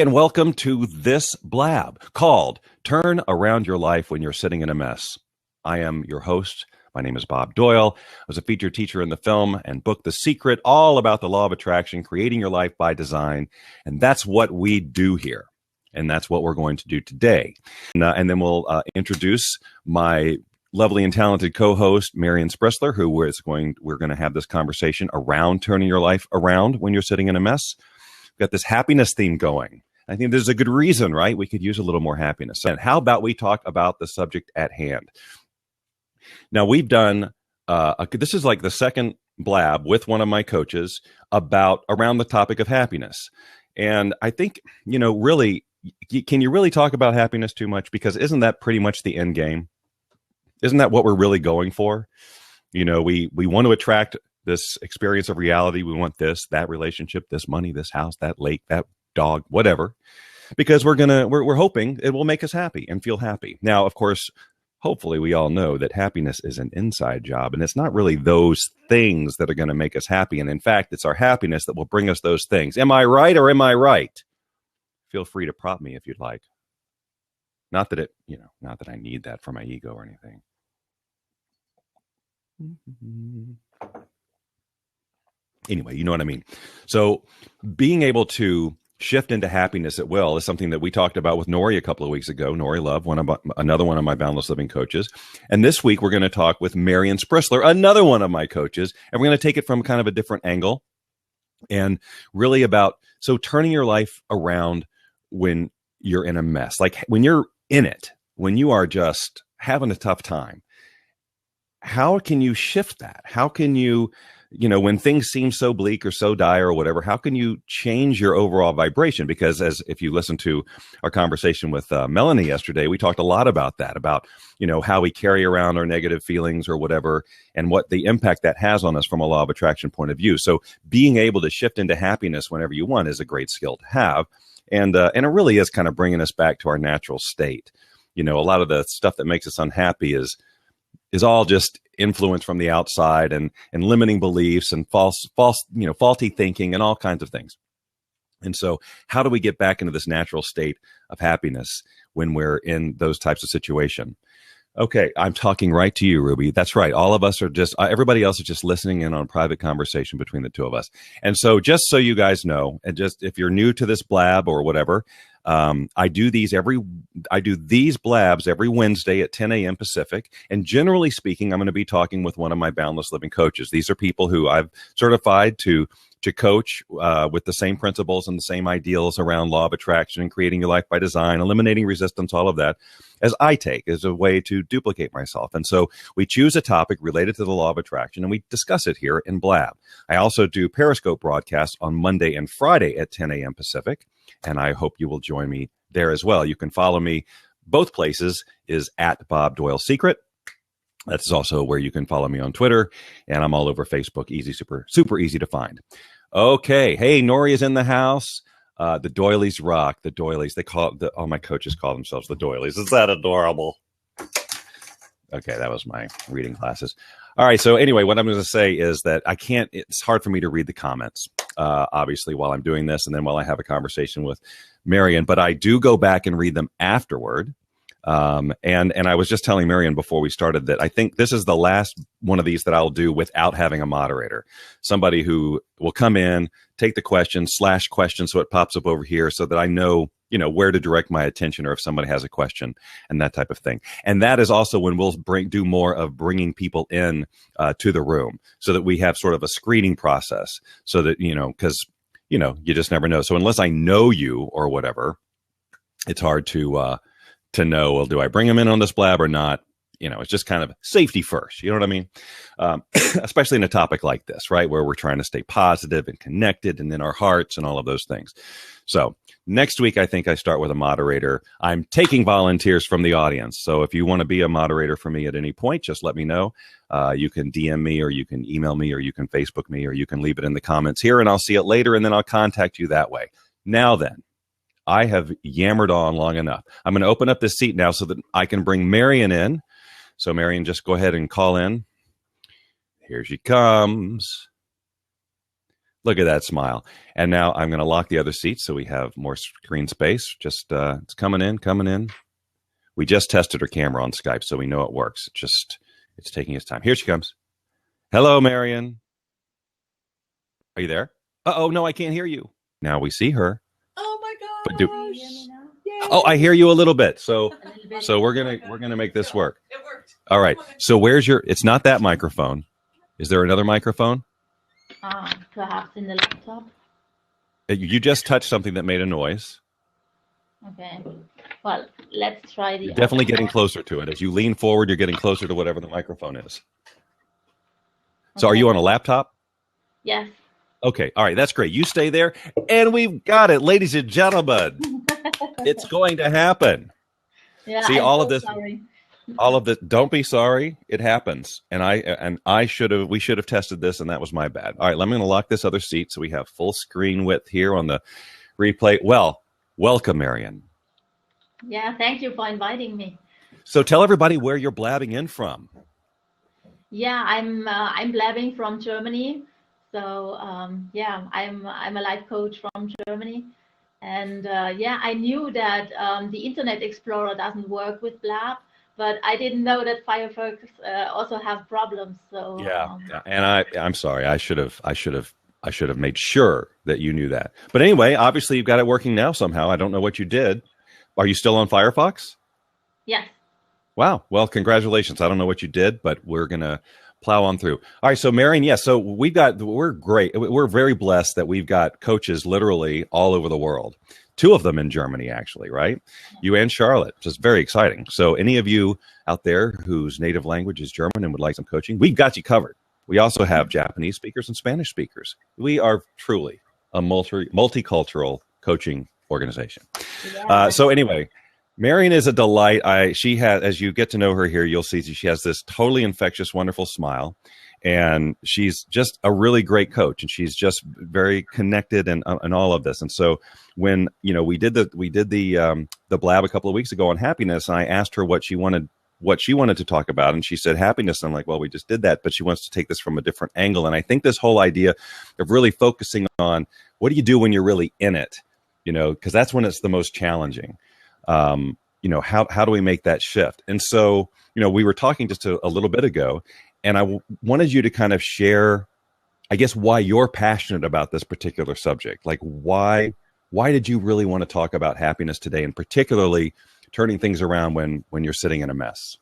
And welcome to this Blab called Turn Around Your Life When You're Sitting in a Mess. I am your host. My name is Bob Doyle. I was a featured teacher in the film and book The Secret, all about the law of attraction, creating your life by design. And that's what we do here. And that's what we're going to do today. And then we'll introduce my lovely and talented co-host, Marion Sprissler, who we're going to have this conversation around turning your life around when you're sitting in a mess. We've got this happiness theme going. I think there's a good reason, right? We could use a little more happiness. And how about we talk about the subject at hand? Now, we've done, this is like the second Blab with one of my coaches around the topic of happiness. And I think, really, can you really talk about happiness too much? Because isn't that pretty much the end game? Isn't that what we're really going for? We want to attract this experience of reality. We want this, that relationship, this money, this house, that lake, that dog, whatever, because we're hoping it will make us happy and feel happy. Now, of course, hopefully we all know that happiness is an inside job, and it's not really those things that are going to make us happy. And in fact, it's our happiness that will bring us those things. Am I right or am I right? Feel free to prop me if you'd like. Not that I need that for my ego or anything. Anyway, you know what I mean? So being able to shift into happiness at will is something that we talked about with Nori a couple of weeks ago. Nori Love, another one of my Boundless Living coaches. And this week we're going to talk with Marion Sprissler, another one of my coaches. And we're going to take it from kind of a different angle and really about, so turning your life around when you're in a mess, like when you're in it, when you are just having a tough time. How can you shift that? How can you, when things seem so bleak or so dire or whatever, how can you change your overall vibration? Because if you listen to our conversation with Melanie yesterday, we talked a lot about that, about, how we carry around our negative feelings or whatever, and what the impact that has on us from a law of attraction point of view. So being able to shift into happiness whenever you want is a great skill to have. And it really is kind of bringing us back to our natural state. A lot of the stuff that makes us unhappy is all just influence from the outside and limiting beliefs and faulty thinking and all kinds of things. And so how do we get back into this natural state of happiness when we're in those types of situation? Okay, I'm talking right to you, Ruby. That's right. All of us are just, everybody else is just listening in on a private conversation between the two of us. And so just so you guys know, and just if you're new to this Blab or whatever, I do these Blabs every Wednesday at 10 a.m. Pacific. And generally speaking, I'm going to be talking with one of my Boundless Living coaches. These are people who I've certified to coach with the same principles and the same ideals around law of attraction and creating your life by design, eliminating resistance, all of that, as I take as a way to duplicate myself. And so we choose a topic related to the law of attraction and we discuss it here in Blab. I also do Periscope broadcasts on Monday and Friday at 10 a.m. Pacific. And I hope you will join me there as well. You can follow me. Both places is at Bob Doyle Secret. That's also where you can follow me on Twitter. And I'm all over Facebook. Super easy to find. Okay. Hey, Nori is in the house. The Doilies rock. The Doilies. All my coaches call themselves the Doilies. Is that adorable? Okay. That was my reading classes. All right. So anyway, what I'm going to say is that it's hard for me to read the comments, obviously, while I'm doing this and then while I have a conversation with Marion, but I do go back and read them afterward. And I was just telling Marion before we started that I think this is the last one of these that I'll do without having a moderator, somebody who will come in, take the question, / question. So it pops up over here so that I know, where to direct my attention or if somebody has a question and that type of thing. And that is also when we'll do more of bringing people in to the room so that we have sort of a screening process so that, because, you just never know. So unless I know you or whatever, it's hard to know, well, do I bring them in on this Blab or not? It's just kind of safety first. You know what I mean? Especially in a topic like this, right? Where we're trying to stay positive and connected and in our hearts and all of those things. So next week, I think I start with a moderator. I'm taking volunteers from the audience. So if you want to be a moderator for me at any point, just let me know. You can DM me or you can email me or you can Facebook me or you can leave it in the comments here and I'll see it later and then I'll contact you that way. Now then, I have yammered on long enough. I'm going to open up this seat now so that I can bring Marion in. So Marion, just go ahead and call in. Here she comes. Look at that smile. And now I'm going to lock the other seat so we have more screen space. Just it's coming in, coming in. We just tested her camera on Skype, so we know it works. It's taking its time. Here she comes. Hello, Marion. Are you there? Uh-oh, no, I can't hear you. Now we see her. Oh my gosh. But oh, I hear you a little bit. So we're gonna make this work. It worked. All right. So where's your? It's not that microphone. Is there another microphone? Perhaps in the laptop. You just touched something that made a noise. Okay. Well, let's try the. You're definitely getting closer to it. As you lean forward, you're getting closer to whatever the microphone is. So are you on a laptop? Yes. Okay. All right. That's great. You stay there. And we've got it, ladies and gentlemen. It's going to happen. Yeah. See, I'm all so of this. sorry. All of this. Don't be sorry. It happens. And we should have tested this, and that was my bad. All right. Let me lock this other seat so we have full screen width here on the replay. Well, welcome, Marion. Yeah. Thank you for inviting me. So tell everybody where you're blabbing in from. Yeah, I'm blabbing from Germany. So yeah, I'm a life coach from Germany, and yeah, I knew that the Internet Explorer doesn't work with Blab, but I didn't know that Firefox also have problems. So yeah, and I'm sorry, I should have made sure that you knew that. But anyway, obviously you've got it working now somehow. I don't know what you did. Are you still on Firefox? Yes. Wow. Well, congratulations. I don't know what you did, but we're gonna plow on through. All right. So Marion, yes. So we're great. We're very blessed that we've got coaches literally all over the world. 2 of them in Germany, actually, right? You and Charlotte, which is very exciting. So any of you out there whose native language is German and would like some coaching, we've got you covered. We also have Japanese speakers and Spanish speakers. We are truly a multicultural coaching organization. Yeah. So anyway, Marion is a delight. She has, as you get to know her here, you'll see she has this totally infectious, wonderful smile, and she's just a really great coach, and she's just very connected and all of this. And so when we did the Blab a couple of weeks ago on happiness, and I asked her what she wanted to talk about, and she said happiness. And I'm like, well, we just did that, but she wants to take this from a different angle. And I think this whole idea of really focusing on what do you do when you're really in it, because that's when it's the most challenging. How do we make that shift? And so, we were talking just a little bit ago, and I wanted you to kind of share, I guess, why you're passionate about this particular subject. Like, why did you really want to talk about happiness today, and particularly turning things around when you're sitting in a mess?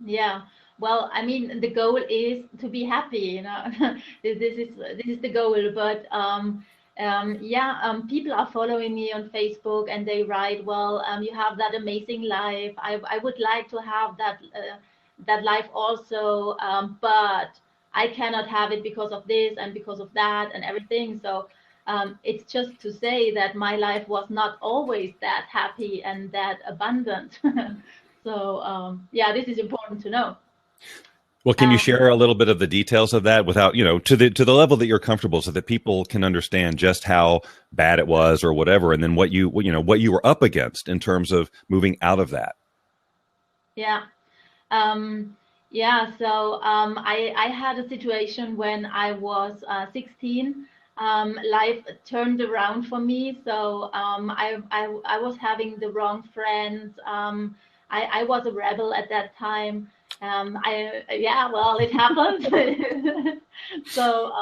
Yeah. Well, I mean, the goal is to be happy, this is the goal, but people are following me on Facebook, and they write, well, you have that amazing life. I would like to have that life also, but I cannot have it because of this and because of that and everything. So it's just to say that my life was not always that happy and that abundant. So this is important to know. Well, can you share a little bit of the details of that without, to the level that you're comfortable, so that people can understand just how bad it was or whatever, and then what you were up against in terms of moving out of that? Yeah. So I had a situation when I was 16. Life turned around for me. So I was having the wrong friends. I was a rebel at that time. It happened. So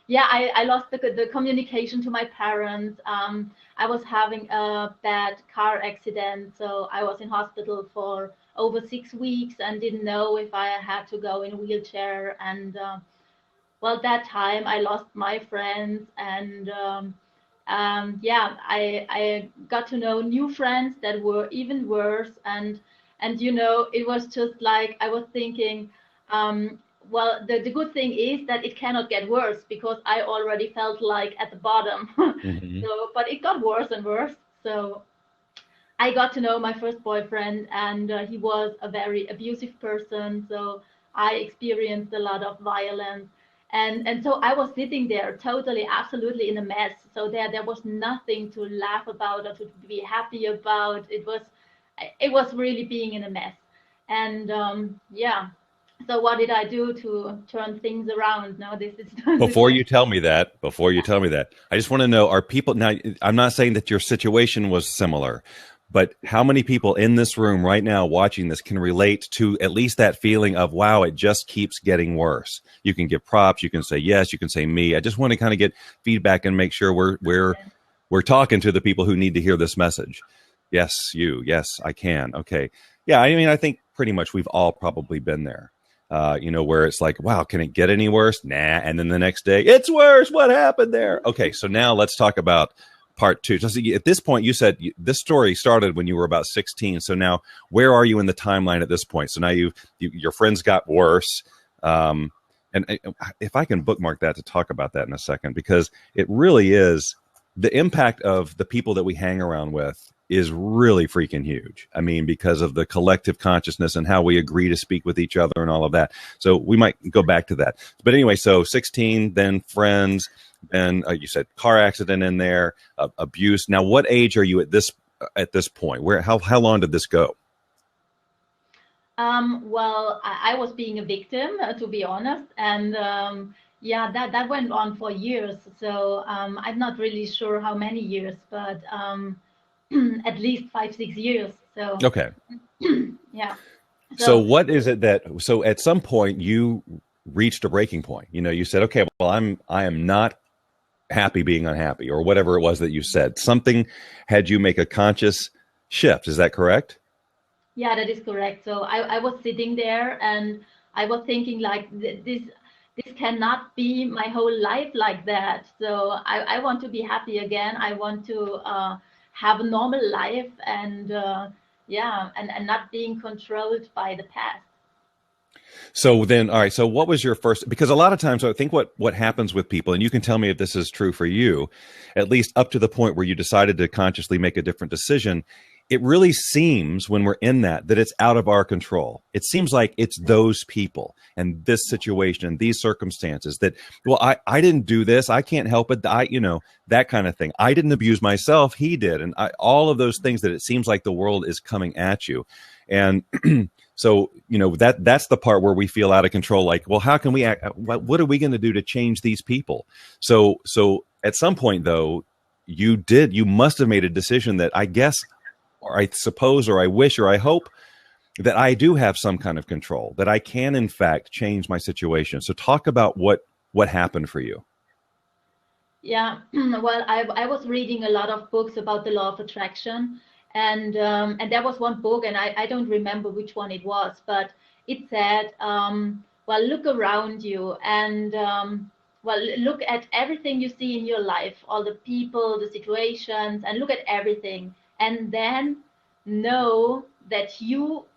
I lost the communication to my parents. I was having a bad car accident, so I was in hospital for over 6 weeks and didn't know if I had to go in a wheelchair. And that time I lost my friends, and I got to know new friends that were even worse. And it was just like I was thinking, the good thing is that it cannot get worse, because I already felt like at the bottom. Mm-hmm. But it got worse and worse. So I got to know my first boyfriend, and he was a very abusive person. So I experienced a lot of violence. And so I was sitting there totally, absolutely in a mess. So there was nothing to laugh about or to be happy about. It was really being in a mess. And So what did I do to turn things around? No, this is Before you tell me that, I just want to know, are people now, I'm not saying that your situation was similar, but how many people in this room right now watching this can relate to at least that feeling of, wow, it just keeps getting worse? You can give props, you can say yes, you can say me. I just want to kind of get feedback and make sure we're talking to the people who need to hear this message. Yes, you. Yes, I can. Okay. Yeah, I mean, I think pretty much we've all probably been there. Where it's like, wow, can it get any worse? Nah. And then the next day, it's worse. What happened there? Okay, so now let's talk about part two. So at this point, you said this story started when you were about 16. So now, where are you in the timeline at this point? So now your friends got worse. And if I can bookmark that to talk about that in a second, because it really is the impact of the people that we hang around with is really freaking huge. I mean, because of the collective consciousness and how we agree to speak with each other and all of that. So we might go back to that. But anyway, so 16, then friends, then you said car accident in there, abuse. Now, what age are you at this point? How long did this go? Well, I was being a victim, to be honest, and that went on for years. So I'm not really sure how many years, but at least 5-6 years. So okay. Yeah. So what is it so at some point you reached a breaking point? You said, okay, well, I am not happy being unhappy, or whatever it was that you said. Something had you make a conscious shift. Is that correct? Yeah, that is correct. So I was sitting there and I was thinking like this cannot be my whole life like that. So I want to be happy again. I want to have a normal life and not being controlled by the past. So then, all right, so what was your first, because a lot of times I think what happens with people, and you can tell me if this is true for you, at least up to the point where you decided to consciously make a different decision, it really seems when we're in that it's out of our control. It seems like it's those people and this situation and these circumstances that, well, I didn't do this. I can't help it. That kind of thing. I didn't abuse myself. He did. And all of those things that it seems like the world is coming at you. And so, that's the part where we feel out of control. Like, well, how can we act? What are we going to do to change these people? So at some point though, you must have made a decision that I guess, or I suppose, or I wish, or I hope that I do have some kind of control, that I can, in fact, change my situation. So talk about what happened for you. Yeah, well, I was reading a lot of books about the law of attraction. And there was one book, and I don't remember which one it was, but it said, well, look around you and, look at everything you see in your life, all the people, the situations, and look at everything. And then know that you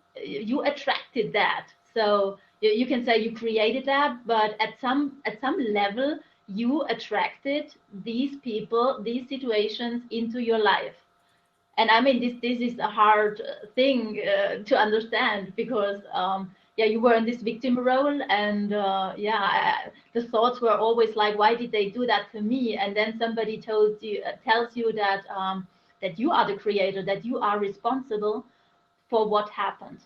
attracted that. So you can say you created that, but at some level you attracted these people, these situations into your life. And I mean, this is a hard thing to understand because you were in this victim role, and the thoughts were always like, why did they do that to me? And then somebody tells you that that you are the creator, that you are responsible for what happened.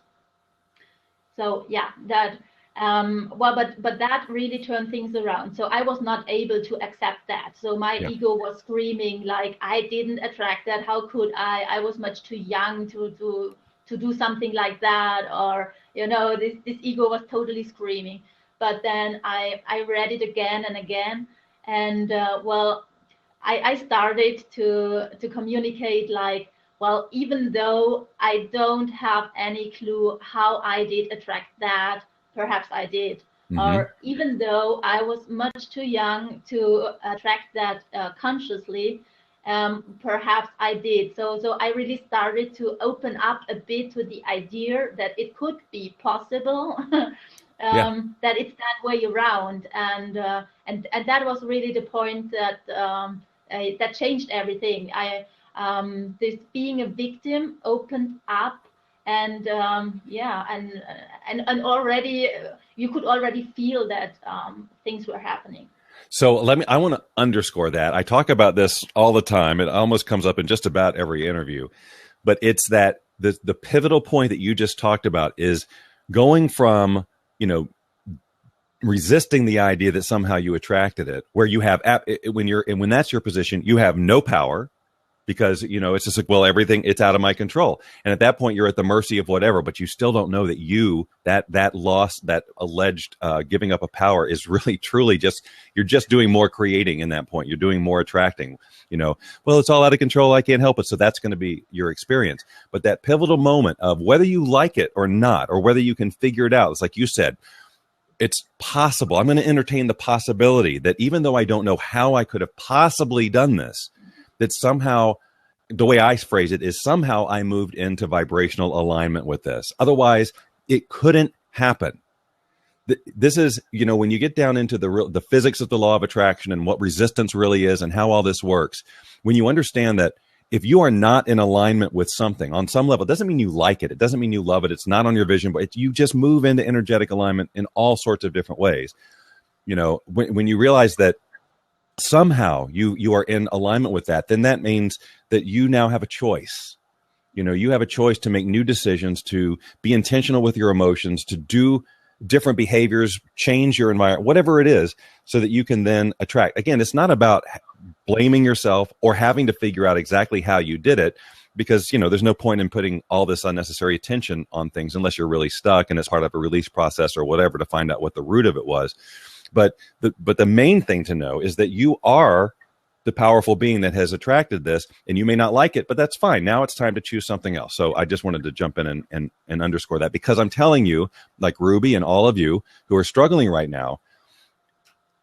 So yeah, that but that really turned things around. So I was not able to accept that. So my ego was screaming like, I didn't attract that. How could I? I was much too young to do something like that. Or this ego was totally screaming. But then I read it again and again, and I started to communicate like, well, even though I don't have any clue how I did attract that, perhaps I did. Mm-hmm. Or even though I was much too young to attract that consciously, perhaps I did. So I really started to open up a bit to the idea that it could be possible. That it's that way around, and that was really the point that changed everything. This being a victim opened up, and and already you could already feel that things were happening. So I want to underscore that. I talk about this all the time. It almost comes up in just about every interview, but it's that the pivotal point that you just talked about is going from you know, resisting the idea that somehow you attracted it, where you have, when that's your position, you have no power, because, you know, it's just like, well, everything, it's out of my control. And at that point, you're at the mercy of whatever, but you still don't know that that loss, that alleged giving up of power is really, truly just, you're just doing more creating in that point. You're doing more attracting, you know, well, it's all out of control. I can't help it. So that's going to be your experience. But that pivotal moment of whether you like it or not, or whether you can figure it out, it's like you said, it's possible. I'm going to entertain the possibility that even though I don't know how I could have possibly done this, that somehow, the way I phrase it is, somehow I moved into vibrational alignment with this. Otherwise, it couldn't happen. This is, you know, when you get down into the physics of the law of attraction and what resistance really is and how all this works, when you understand that if you are not in alignment with something on some level, it doesn't mean you like it. It doesn't mean you love it. It's not on your vision, but you just move into energetic alignment in all sorts of different ways. You know, when you realize that somehow you are in alignment with that, then that means that you now have a choice. You know, you have a choice to make new decisions, to be intentional with your emotions, to do different behaviors, change your environment, whatever it is, so that you can then attract. Again, it's not about blaming yourself or having to figure out exactly how you did it, because, you know, there's no point in putting all this unnecessary attention on things unless you're really stuck and it's part of a release process or whatever to find out what the root of it was. But the main thing to know is that you are the powerful being that has attracted this, and you may not like it, but that's fine. Now it's time to choose something else. So I just wanted to jump in and underscore that, because I'm telling you, like Ruby and all of you who are struggling right now,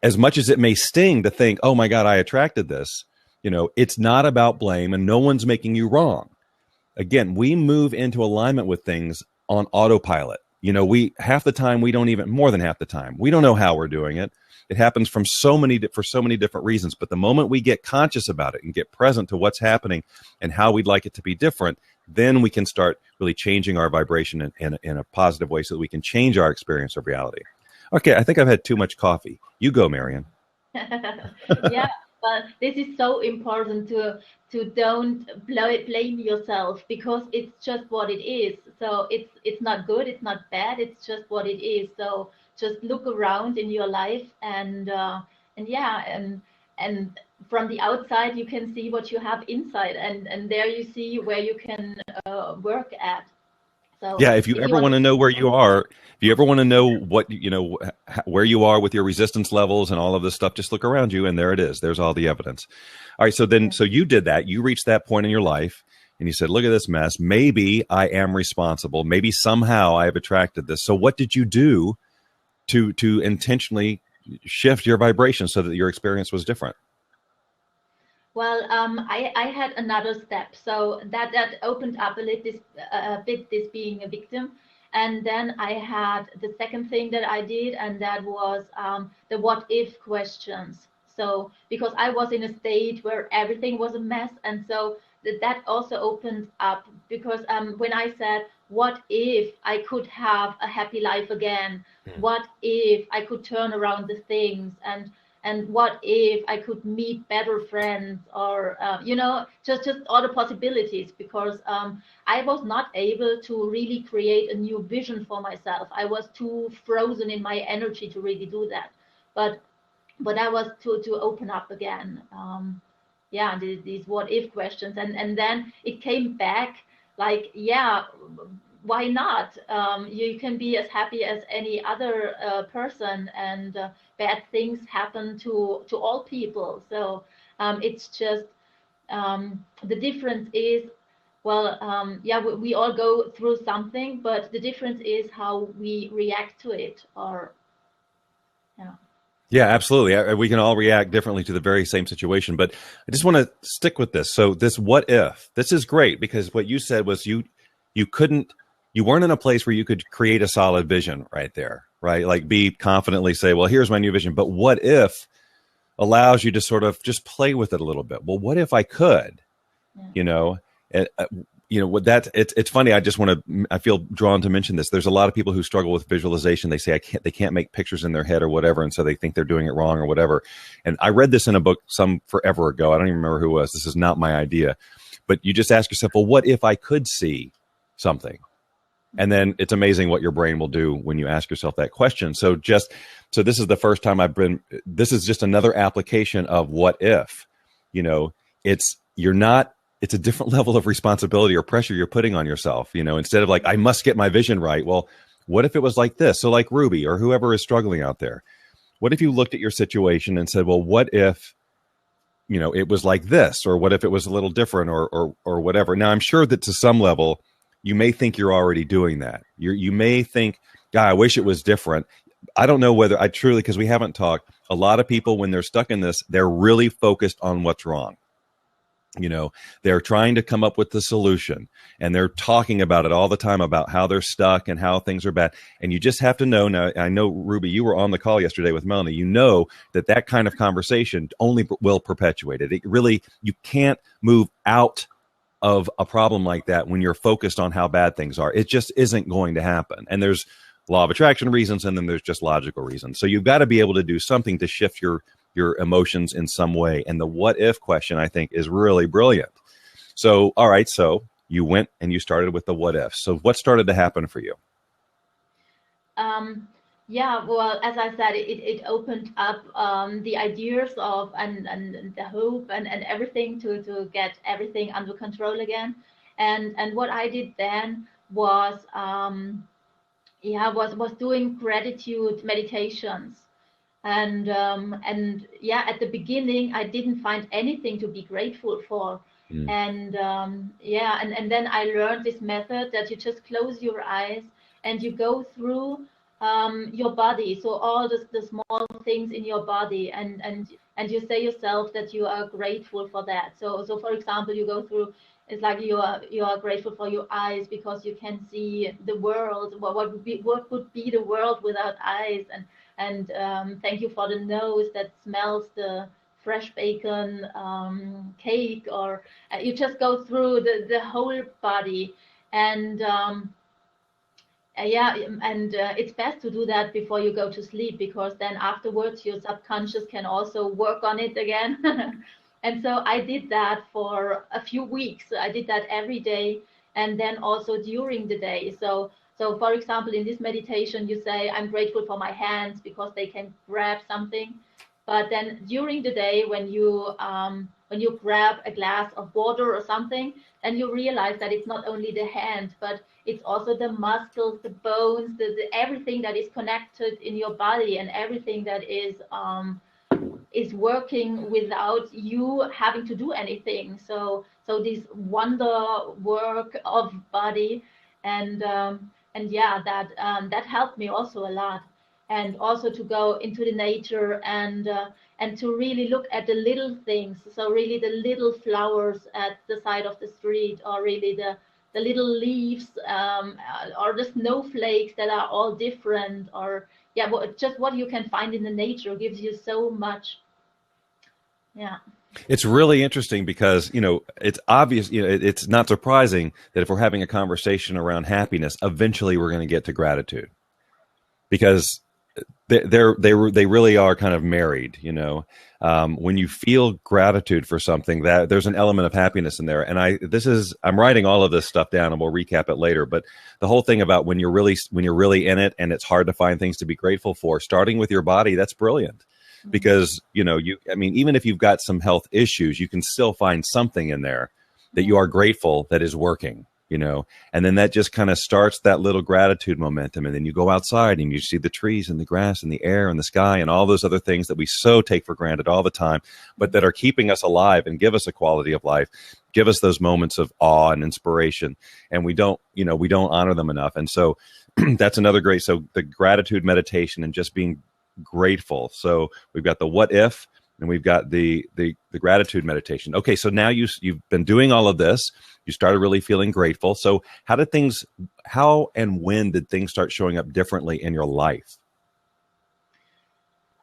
as much as it may sting to think, oh my God, I attracted this, you know, it's not about blame, and no one's making you wrong. Again, we move into alignment with things on autopilot. You know, half the time, we don't even, more than half the time, we don't know how we're doing it. It happens for so many different reasons. But the moment we get conscious about it and get present to what's happening and how we'd like it to be different, then we can start really changing our vibration in a positive way, so that we can change our experience of reality. Okay, I think I've had too much coffee. You go, Marion. Yeah, but this is so important to don't blame yourself, because it's just what it is. So it's not good, it's not bad, it's just what it is. So just look around in your life, and from the outside you can see what you have inside, and there you see where you can work at. So yeah, if you ever want to know where you are, if you ever want to know what, you know, where you are with your resistance levels and all of this stuff, just look around you, and there it is. There's all the evidence. All right, so you did that. You reached that point in your life, and you said, look at this mess. Maybe I am responsible. Maybe somehow I have attracted this. So what did you do to intentionally shift your vibration so that your experience was different? Well, I had another step, so that opened up a bit this being a victim, and then I had the second thing that I did, and that was the what if questions. So because I was in a state where everything was a mess, and so that also opened up, because when I said, what if I could have a happy life again? What if I could turn around the things, and what if I could meet better friends, or you know, just all the possibilities, because I was not able to really create a new vision for myself. I was too frozen in my energy to really do that. But I was to open up again. Yeah, these what if questions, and then it came back like, yeah, why not? You can be as happy as any other person, and bad things happen to all people. So it's just the difference is, well, yeah, we all go through something, but the difference is how we react to it, or yeah. Yeah, absolutely. We can all react differently to the very same situation, but I just want to stick with this. So this what if, this is great, because what you said was you weren't in a place where you could create a solid vision right there, right? Like be confidently say, well, here's my new vision. But what if allows you to sort of just play with it a little bit. Well, what if I could, you know, what it's funny. I feel drawn to mention this. There's a lot of people who struggle with visualization. They say they can't make pictures in their head or whatever. And so they think they're doing it wrong or whatever. And I read this in a book some forever ago. I don't even remember who it was. This is not my idea, but you just ask yourself, well, what if I could see something? And then it's amazing what your brain will do when you ask yourself that question. So this is the first time this is just another application of what if, it's a different level of responsibility or pressure you're putting on yourself, instead of like, I must get my vision right. Well, what if it was like this? So like Ruby or whoever is struggling out there, what if you looked at your situation and said, well, what if, it was like this, or what if it was a little different or whatever. Now, I'm sure that to some level, you may think you're already doing that. You may think, God, I wish it was different. I don't know whether because we haven't talked, a lot of people, when they're stuck in this, they're really focused on what's wrong. They're trying to come up with the solution, and they're talking about it all the time about how they're stuck and how things are bad. And you just have to know. Now, I know, Ruby, you were on the call yesterday with Melanie. You know that kind of conversation only will perpetuate it. You can't move out of a problem like that when you're focused on how bad things are. It just isn't going to happen. And there's law of attraction reasons, and then there's just logical reasons. So you've got to be able to do something to shift your emotions in some way. And the what if question, I think, is really brilliant. So, all right. So you went and you started with the what if. So what started to happen for you? Yeah, well, as I said, it opened up the ideas of and the hope and everything to get everything under control again. And what I did then was was doing gratitude meditations. And yeah, at the beginning, I didn't find anything to be grateful for. And yeah, and then I learned this method that you just close your eyes and you go through your body. So all the small things in your body, and you say yourself that you are grateful for that. So for example, you go through. It's like you are grateful for your eyes because you can see the world. What would be the world without eyes? And thank you for the nose that smells the fresh bacon cake. Or you just go through the whole body. And yeah, and it's best to do that before you go to sleep, because then afterwards your subconscious can also work on it again. And so I did that for a few weeks. I did that every day, and then also during the day. So for example, in this meditation, you say, I'm grateful for my hands because they can grab something. But then during the day, when you grab a glass of water or something, then you realize that it's not only the hand, but it's also the muscles, the bones, the everything that is connected in your body, and everything that is working without you having to do anything. So this wonder work of body, and yeah, that helped me also a lot. And also to go into the nature and to really look at the little things. So really the little flowers at the side of the street, or really the little leaves, or the snowflakes that are all different, or yeah, just what you can find in the nature gives you so much. Yeah. It's really interesting because, it's obvious, it's not surprising that if we're having a conversation around happiness, eventually we're going to get to gratitude, because they really are kind of married, when you feel gratitude for something, that there's an element of happiness in there. And I'm writing all of this stuff down, and we'll recap it later. But the whole thing about when you're really in it and it's hard to find things to be grateful for, starting with your body, that's brilliant. Because, even if you've got some health issues, you can still find something in there that you are grateful that is working, and then that just kind of starts that little gratitude momentum. And then you go outside and you see the trees and the grass and the air and the sky and all those other things that we so take for granted all the time, but that are keeping us alive and give us a quality of life, give us those moments of awe and inspiration. And we don't honor them enough. And so that's another great, so the gratitude meditation and just being grateful. So we've got the what if, and we've got the gratitude meditation. Okay, so now you've been doing all of this. You started really feeling grateful. So how and when did things start showing up differently in your life?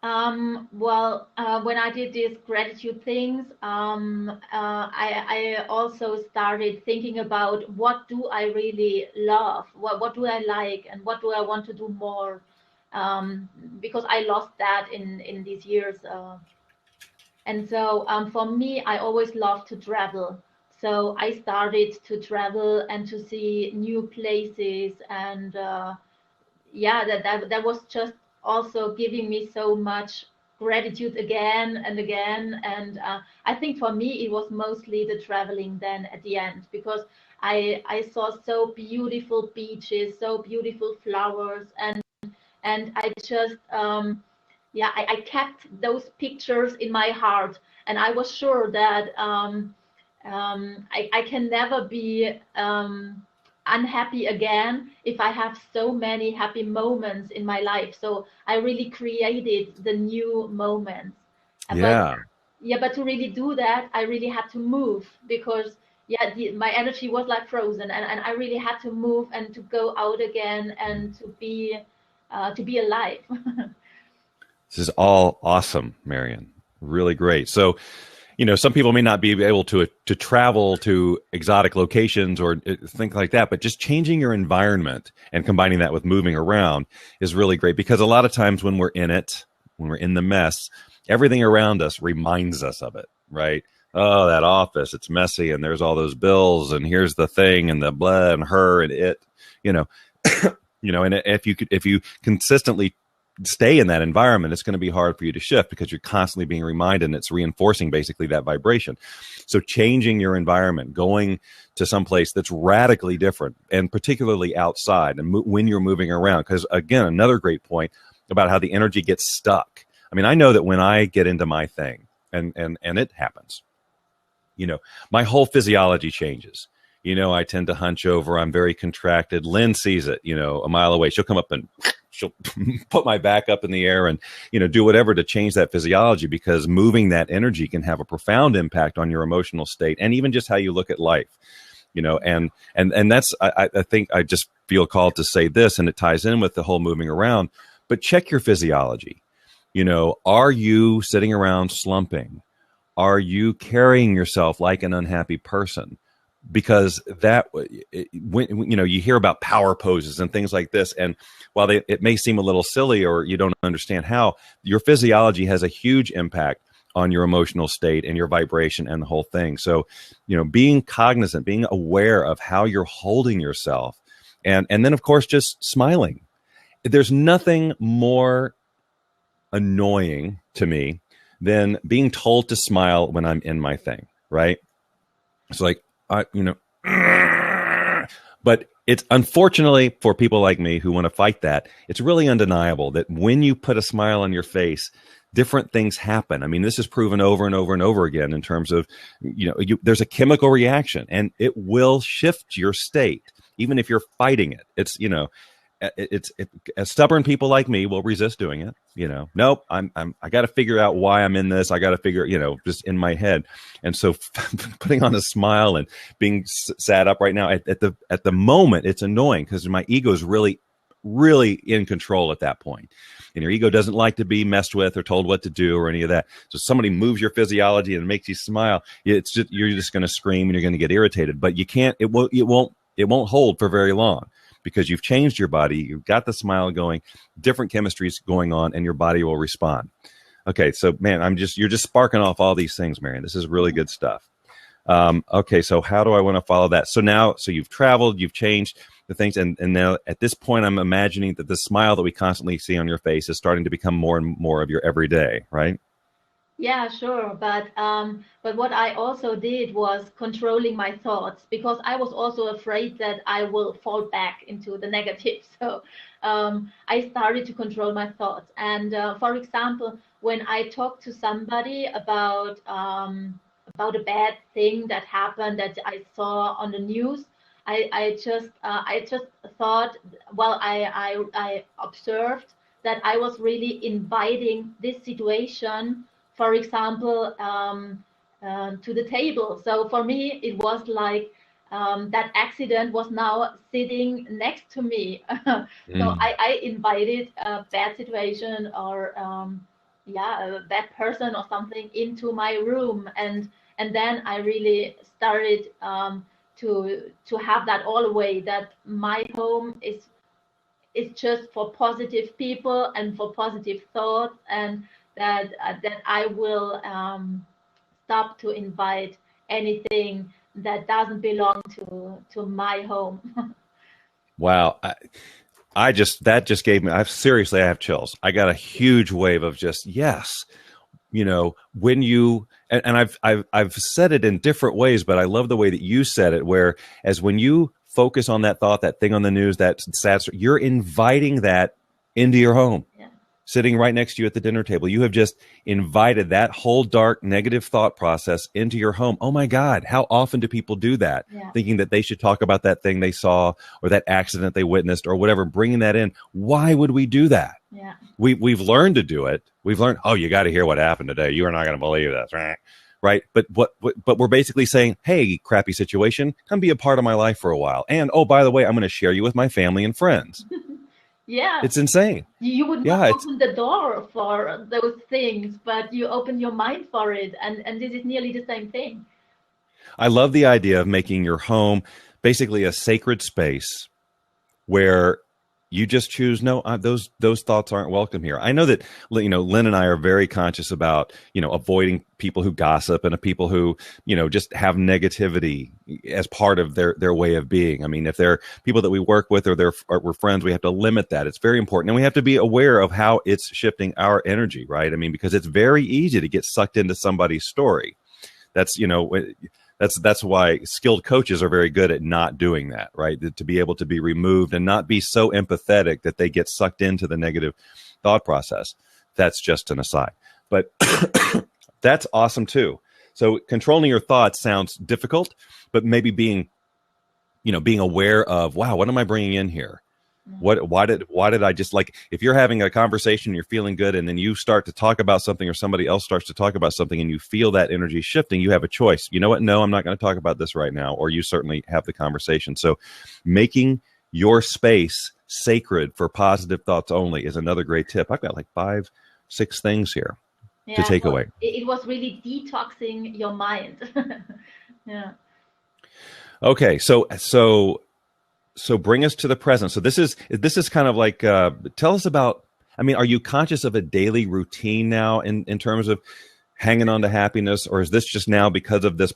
Well, when I did these gratitude things, I also started thinking about, what do I really love? What do I like, and what do I want to do more? Because I lost that in these years. And so for me, I always loved to travel. So I started to travel and to see new places, and yeah, that was just also giving me so much gratitude again and again. And I think for me it was mostly the traveling then at the end, because I saw so beautiful beaches, so beautiful flowers, and I just yeah, I kept those pictures in my heart, and I was sure that I can never be unhappy again if I have so many happy moments in my life. So I really created the new moments. But Yeah. yeah, but to really do that, I really had to move, because yeah, my energy was like frozen, and I really had to move and to go out again and to be alive. This is all awesome, Marion. Really great. So, some people may not be able to travel to exotic locations or things like that, but just changing your environment and combining that with moving around is really great, because a lot of times when we're in it, when we're in the mess, everything around us reminds us of it, right? Oh, that office, it's messy, and there's all those bills, and here's the thing, and the blah, and her, and it, you know, and if you consistently stay in that environment, it's going to be hard for you to shift, because you're constantly being reminded, and it's reinforcing basically that vibration. So changing your environment, going to some place that's radically different, and particularly outside, and when you're moving around, because again, another great point about how the energy gets stuck. I mean, I know that when I get into my thing, and it happens, my whole physiology changes. I tend to hunch over. I'm very contracted. Lynn sees it, a mile away. She'll come up and she'll put my back up in the air and, do whatever to change that physiology, because moving that energy can have a profound impact on your emotional state and even just how you look at life, and that's, I think I just feel called to say this, and it ties in with the whole moving around, but check your physiology. Are you sitting around slumping? Are you carrying yourself like an unhappy person? Because when you hear about power poses and things like this, and while it may seem a little silly, or you don't understand how, your physiology has a huge impact on your emotional state and your vibration and the whole thing. So, being cognizant, being aware of how you're holding yourself, and then of course just smiling. There's nothing more annoying to me than being told to smile when I'm in my thing, right? It's like, but it's, unfortunately for people like me who want to fight that, it's really undeniable that when you put a smile on your face, different things happen. I mean, this is proven over and over and over again in terms of, there's a chemical reaction, and it will shift your state, even if you're fighting it. It's stubborn people like me will resist doing it. Nope, I got to figure out why I'm in this. I got to figure, just in my head. And so putting on a smile and being sat up right now at the moment, it's annoying, because my ego is really, really in control at that point. And your ego doesn't like to be messed with or told what to do or any of that. So somebody moves your physiology and makes you smile. You're just going to scream and you're going to get irritated, but you can't, it won't hold for very long, because you've changed your body, you've got the smile going, different chemistries going on, and your body will respond. Okay, so man, you're just sparking off all these things, Marion. This is really good stuff. Okay, so how do I want to follow that? So you've traveled, you've changed the things, and now at this point, I'm imagining that the smile that we constantly see on your face is starting to become more and more of your everyday, right? Yeah, sure. But what I also did was controlling my thoughts, because I was also afraid that I will fall back into the negative. So I started to control my thoughts. And for example, when I talk to somebody about a bad thing that happened that I saw on the news, I just thought, well, I observed that I was really inviting this situation, for example, to the table. So for me, it was like that accident was now sitting next to me. So Mm. I invited a bad situation, or yeah, a bad person or something into my room, and then I really started to have that all away, that my home is just for positive people and for positive thoughts, and that I will stop to invite anything that doesn't belong to my home. Wow. That just gave me, seriously, I have chills. I got a huge wave of just, yes, when you, and I've said it in different ways, but I love the way that you said it, whereas when you focus on that thought, that thing on the news, that sad, you're inviting that into your home. Yeah. Sitting right next to you at the dinner table. You have just invited that whole dark, negative thought process into your home. Oh my God, how often do people do that? Yeah. Thinking that they should talk about that thing they saw or that accident they witnessed or whatever, bringing that in. Why would we do that? Yeah. We've learned to do it. We've learned, oh, you got to hear what happened today. You are not going to believe this. Right. But but we're basically saying, hey, crappy situation, come be a part of my life for a while. And oh, by the way, I'm going to share you with my family and friends. Yeah. It's insane. You would not open the door for those things, but you open your mind for it. And this is nearly the same thing. I love the idea of making your home basically a sacred space where you just choose, no, those thoughts aren't welcome here. I know that, Lynn and I are very conscious about, avoiding people who gossip and people who, just have negativity as part of their way of being. I mean, if they're people that we work with or we're friends, we have to limit that. It's very important. And we have to be aware of how it's shifting our energy, right? I mean, because it's very easy to get sucked into somebody's story. That's why skilled coaches are very good at not doing that, right? To be able to be removed and not be so empathetic that they get sucked into the negative thought process. That's just an aside. But that's awesome too. So controlling your thoughts sounds difficult, but maybe being aware of, wow, what am I bringing in here? Why did I just, like, if you're having a conversation, you're feeling good, and then you start to talk about something or somebody else starts to talk about something and you feel that energy shifting, you have a choice. You know what? No, I'm not going to talk about this right now. Or you certainly have the conversation. So making your space sacred for positive thoughts only is another great tip. I've got like 5, 6 things here to take away. It was really detoxing your mind. Yeah. Okay. So bring us to the present. So this is kind of like, tell us about, I mean, are you conscious of a daily routine now in terms of hanging on to happiness, or is this just now because of this,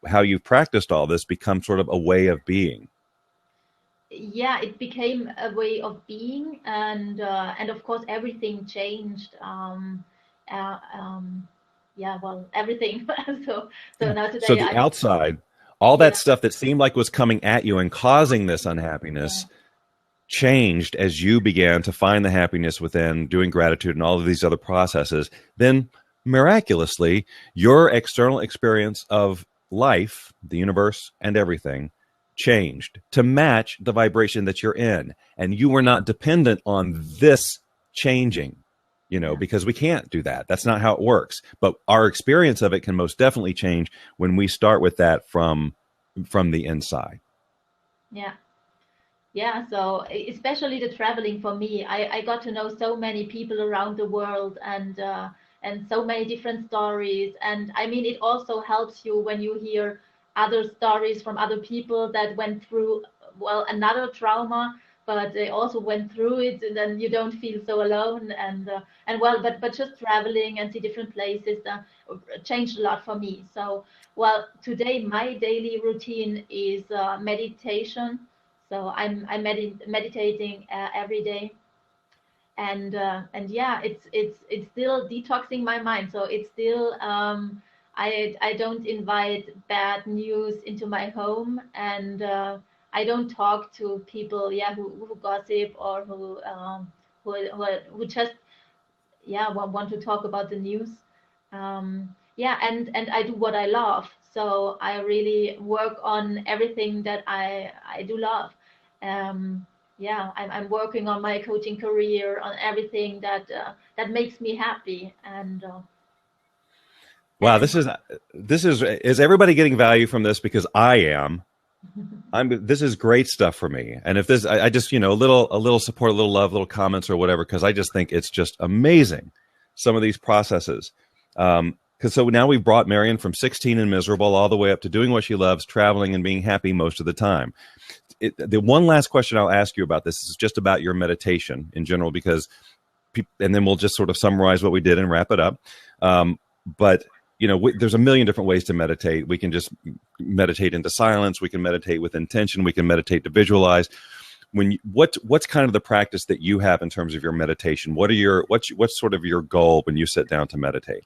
how you've practiced all this, become sort of a way of being? Yeah, it became a way of being, and of course everything changed. Everything. so now today. So the outside. All that stuff that seemed like was coming at you and causing this unhappiness changed as you began to find the happiness within, doing gratitude and all of these other processes. Then miraculously, your external experience of life, the universe and everything changed to match the vibration that you're in. And you were not dependent on this changing. Because we can't do that. That's not how it works. But our experience of it can most definitely change when we start with that from the inside. Yeah. Yeah. So especially the traveling for me, I got to know so many people around the world and so many different stories. And I mean, it also helps you when you hear other stories from other people that went through, another trauma, but they also went through it, and then you don't feel so alone. But just traveling and see different places changed a lot for me. So, today my daily routine is meditation. So I'm meditating every day, and yeah, it's still detoxing my mind. So it's still I don't invite bad news into my home, and I don't talk to people, who gossip or who just, want to talk about the news. And I do what I love. So I really work on everything that I do love. I'm working on my coaching career, on everything that makes me happy. And wow, this is everybody getting value from this? Because I am. This is great stuff for me. And if this, I just, a little support, a little love, little comments or whatever, because I just think it's just amazing, some of these processes. So now we've brought Marion from 16 and miserable all the way up to doing what she loves, traveling and being happy most of the time. The one last question I'll ask you about this is just about your meditation in general, because, and then we'll just sort of summarize what we did and wrap it up. But there's a million different ways to meditate. We can just meditate into silence. We can meditate with intention. We can meditate to visualize. What's kind of the practice that you have in terms of your meditation? What's sort of your goal when you sit down to meditate?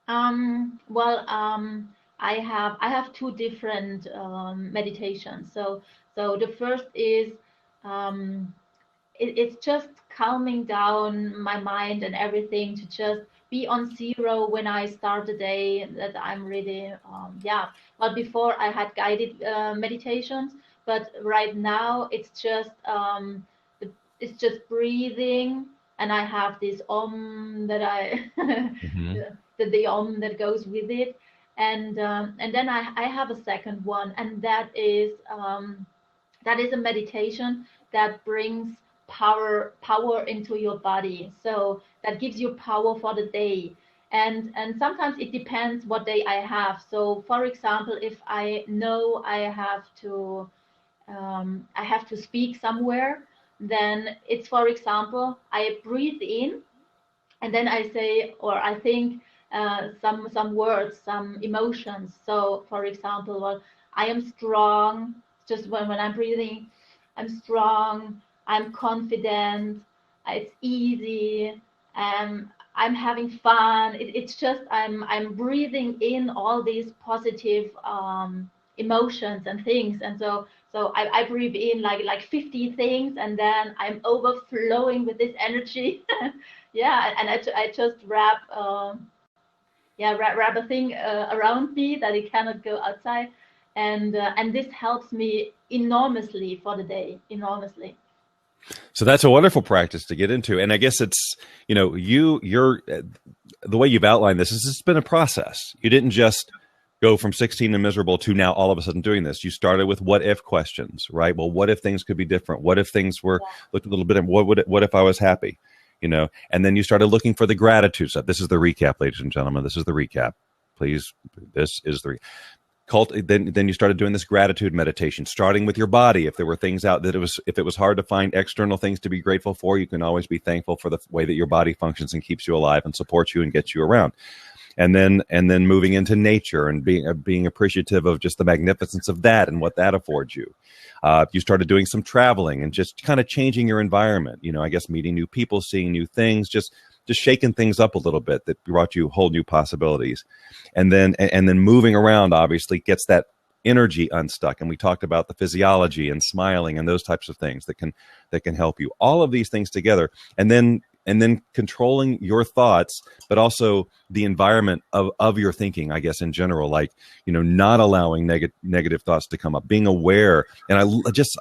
I have two different meditations. So the first is it's just calming down my mind and everything to just be on zero when I start the day. That I'm really Well, before I had guided meditations, but right now it's just breathing, and I have this that I Mm-hmm. the that goes with it, and then I have a second one, and that is a meditation that brings power into your body, so that gives you power for the day. And sometimes it depends what day I have. So for example, if I know I have to speak somewhere, then it's, for example, I breathe in, and then I say, or I think some words, some emotions. So for example, well, I am strong. Just when I'm breathing, I'm strong, I'm confident, it's easy, I'm having fun. It's just I'm breathing in all these positive emotions and things. And so I breathe in like 50 things, and then I'm overflowing with this energy. Yeah, and I just wrap a thing around me that it cannot go outside, and this helps me enormously for the day, enormously. So that's a wonderful practice to get into. And I guess it's, you're the way you've outlined this is it's been a process. You didn't just go from 16 and miserable to now all of a sudden doing this. You started with what if questions, right? Well, what if things could be different? What if things were looked a little bit, what if I was happy? And then you started looking for the gratitude stuff. This is the recap, ladies and gentlemen. This is the recap. Please, this is the then you started doing this gratitude meditation, starting with your body. If there were things out if it was hard to find external things to be grateful for, you can always be thankful for the way that your body functions and keeps you alive and supports you and gets you around. And then moving into nature and being appreciative of just the magnificence of that and what that affords you. You started doing some traveling and just kind of changing your environment. I guess meeting new people, seeing new things, just shaking things up a little bit that brought you whole new possibilities. And then moving around obviously gets that energy unstuck. And we talked about the physiology and smiling and those types of things that can help you. All of these things together. And then controlling your thoughts, but also the environment of your thinking, I guess, in general, like, not allowing negative thoughts to come up, being aware. And I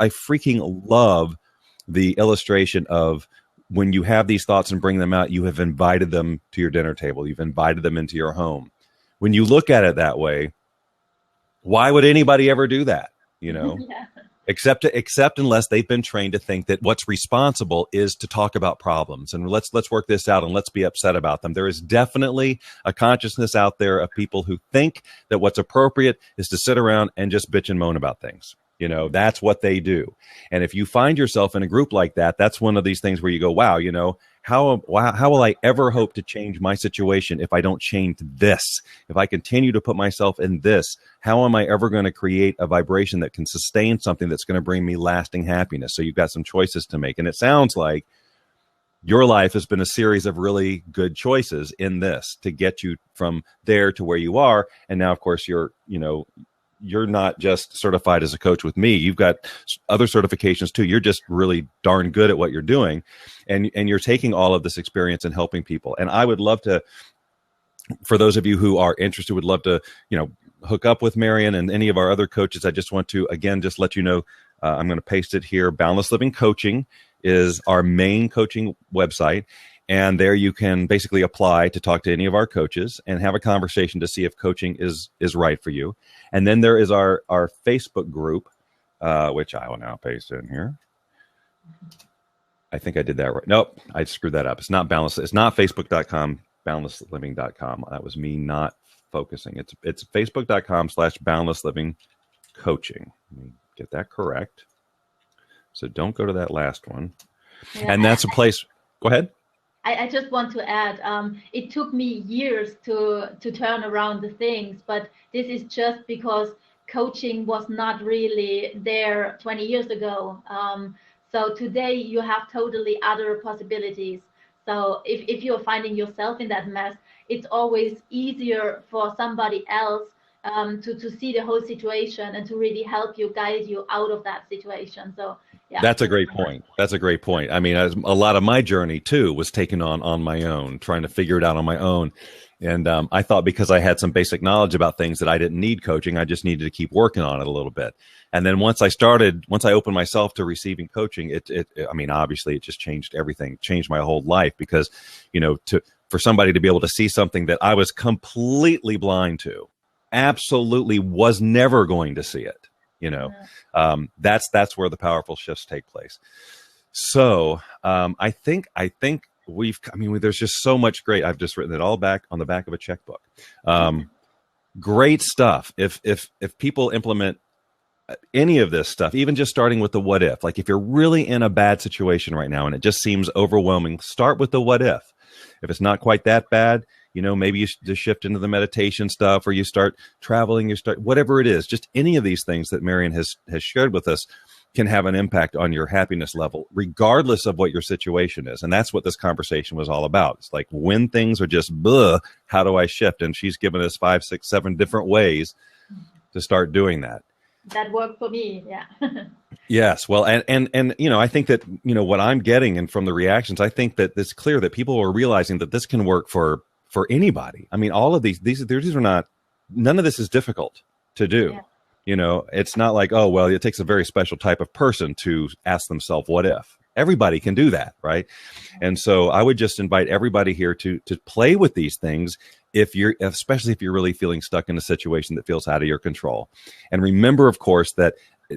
freaking love the illustration of when you have these thoughts and bring them out, you have invited them to your dinner table. You've invited them into your home. When you look at it that way, why would anybody ever do that? Yeah. Except unless they've been trained to think that what's responsible is to talk about problems and let's work this out and let's be upset about them. There is definitely a consciousness out there of people who think that what's appropriate is to sit around and just bitch and moan about things. That's what they do. And if you find yourself in a group like that, that's one of these things where you go, wow, how will I ever hope to change my situation if I don't change this? If I continue to put myself in this, how am I ever going to create a vibration that can sustain something that's going to bring me lasting happiness? So you've got some choices to make. And it sounds like your life has been a series of really good choices in this to get you from there to where you are. And now, of course, you're not just certified as a coach with me. You've got other certifications too. You're just really darn good at what you're doing. And you're taking all of this experience and helping people. And I would love to, for those of you who are interested, would love to, hook up with Marion and any of our other coaches. I just want to, again, just let you know, I'm going to paste it here. Boundless Living Coaching is our main coaching website. And there you can basically apply to talk to any of our coaches and have a conversation to see if coaching is right for you. And then there is our Facebook group, which I will now paste in here. I think I did that right. Nope, I screwed that up. It's not Boundless. It's not Facebook.com, boundlessliving.com. That was me not focusing. It's facebook.com/boundlesslivingcoaching. Let me get that correct. So don't go to that last one. Yeah. And that's a place. Go ahead. I just want to add, it took me years to turn around the things, but this is just because coaching was not really there 20 years ago. So today you have totally other possibilities. So if you're finding yourself in that mess, it's always easier for somebody else to see the whole situation and to really help you, guide you out of that situation. So yeah. That's a great point. That's a great point. I mean, a lot of my journey too was taken on my own, trying to figure it out on my own. And I thought because I had some basic knowledge about things that I didn't need coaching, I just needed to keep working on it a little bit. And then once I opened myself to receiving coaching, I mean, obviously it just changed everything, changed my whole life because, for somebody to be able to see something that I was completely blind to, absolutely was never going to see it. That's where the powerful shifts take place. So I think there's just so much great. I've just written it all back on the back of a checkbook. Great stuff. If people implement any of this stuff, even just starting with the what if, like if you're really in a bad situation right now and it just seems overwhelming, start with the what if. If it's not quite that bad, maybe you just shift into the meditation stuff, or you start traveling, whatever it is. Just any of these things that Marion has shared with us can have an impact on your happiness level, regardless of what your situation is. And that's what this conversation was all about. It's like when things are just, how do I shift? And she's given us 5, 6, 7 different ways to start doing that. That worked for me. Yeah. Yes. Well, and I think that, what I'm getting and from the reactions, I think that it's clear that people are realizing that this can work for anybody. I mean, all of these are not, none of this is difficult to do. Yeah. It's not like, oh, well, it takes a very special type of person to ask themselves, what if? Everybody can do that. Right. And so I would just invite everybody here to play with these things. Especially if you're really feeling stuck in a situation that feels out of your control. And remember, of course, that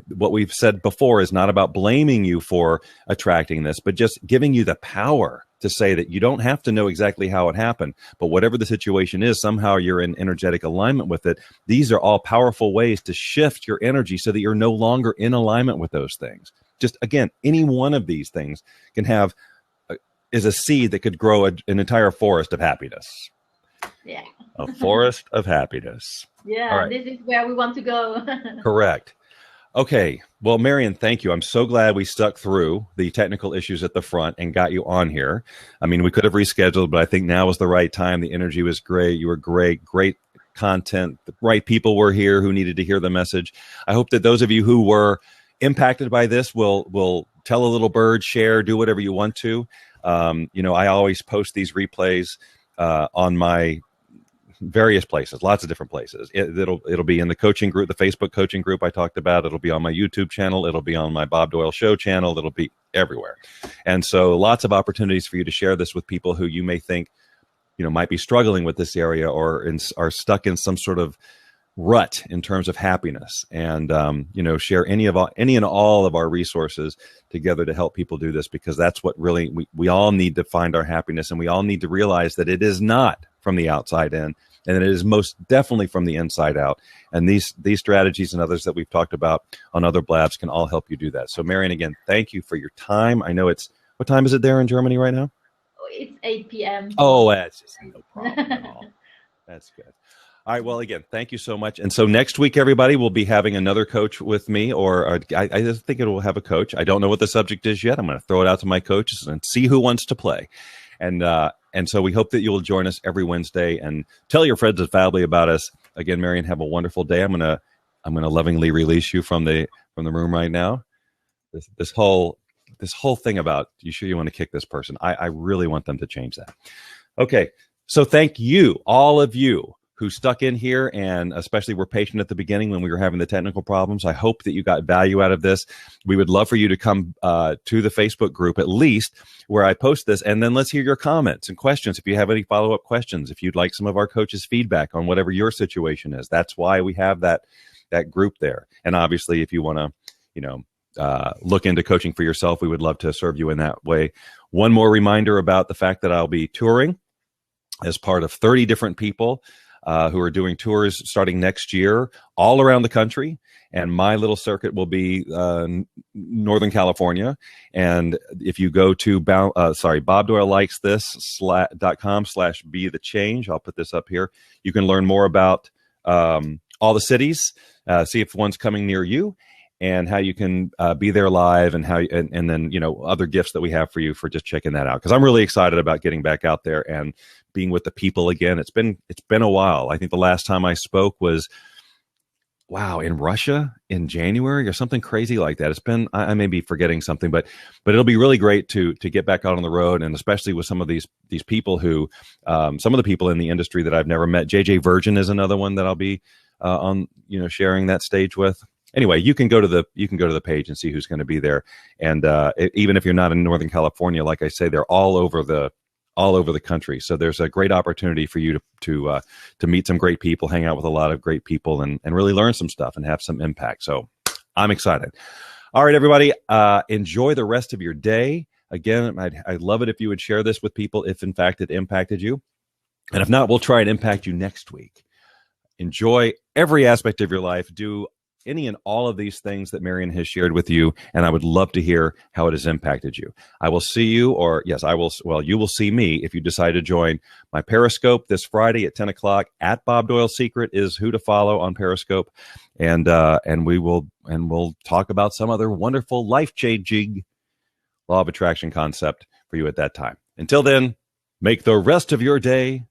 what we've said before is not about blaming you for attracting this, but just giving you the power to say that you don't have to know exactly how it happened, but whatever the situation is, somehow you're in energetic alignment with it. These are all powerful ways to shift your energy so that you're no longer in alignment with those things. Just again, any one of these things is a seed that could grow an entire forest of happiness. Yeah. A forest of happiness. Yeah, right. This is where we want to go. Correct. Okay. Well, Marion, thank you. I'm so glad we stuck through the technical issues at the front and got you on here. I mean, we could have rescheduled, but I think now was the right time. The energy was great. You were great content. The right people were here who needed to hear the message. I hope that those of you who were impacted by this will tell a little bird, share, do whatever you want to. I always post these replays on my various places, lots of different places. It'll be in the coaching group, the Facebook coaching group I talked about. It'll be on my YouTube channel. It'll be on my Bob Doyle Show channel. It'll be everywhere. And so lots of opportunities for you to share this with people who you may think, might be struggling with this area or are stuck in some sort of rut in terms of happiness, and share any and all of our resources together to help people do this, because that's what really we all need to find our happiness, and we all need to realize that it is not from the outside in, and it is most definitely from the inside out. And these strategies and others that we've talked about on other blabs can all help you do that. So Marion, again, thank you for your time. I know what time is it there in Germany right now? It's 8 p.m. Oh, that's just no problem at all. That's good. All right. Well, again, thank you so much. And so next week, everybody will be having another coach with me, or I think it will have a coach. I don't know what the subject is yet. I'm going to throw it out to my coaches and see who wants to play. And so we hope that you will join us every Wednesday and tell your friends and family about us. Again, Marion, have a wonderful day. I'm gonna lovingly release you from the room right now. This whole thing about you sure you want to kick this person. I really want them to change that. Okay. So thank you, all of you who stuck in here, and especially were patient at the beginning when we were having the technical problems. I hope that you got value out of this. We would love for you to come to the Facebook group, at least, where I post this, and then let's hear your comments and questions. If you have any follow-up questions, if you'd like some of our coaches' feedback on whatever your situation is, that's why we have that group there. And obviously, if you want to, look into coaching for yourself, we would love to serve you in that way. One more reminder about the fact that I'll be touring as part of 30 different people who are doing tours starting next year all around the country. And my little circuit will be Northern California. And if you go to BobDoyleLikesThis.com/be the change, I'll put this up here. You can learn more about all the cities, see if one's coming near you, and how you can be there live, and how and then other gifts that we have for you for just checking that out. Because I'm really excited about getting back out there and being with the people again. It's been a while. I think the last time I spoke was in Russia in January or something crazy like that. It's been, I may be forgetting something, but it'll be really great to get back out on the road, and especially with some of these people who, some of the people in the industry that I've never met. JJ Virgin is another one that I'll be on, sharing that stage with. Anyway, you can go to the page and see who's going to be there. And even if you're not in Northern California, like I say, they're all over the country. So there's a great opportunity for you to meet some great people, hang out with a lot of great people, and really learn some stuff and have some impact. So I'm excited. All right, everybody, enjoy the rest of your day. Again, I'd love it if you would share this with people if in fact it impacted you. And if not, we'll try and impact you next week. Enjoy every aspect of your life. Do any and all of these things that Marion has shared with you, and I would love to hear how it has impacted you. I will see you, you will see me if you decide to join my Periscope this Friday at 10 o'clock. At Bob Doyle Secret is who to follow on Periscope, and we'll talk about some other wonderful life-changing law of attraction concept for you at that time. Until then, make the rest of your day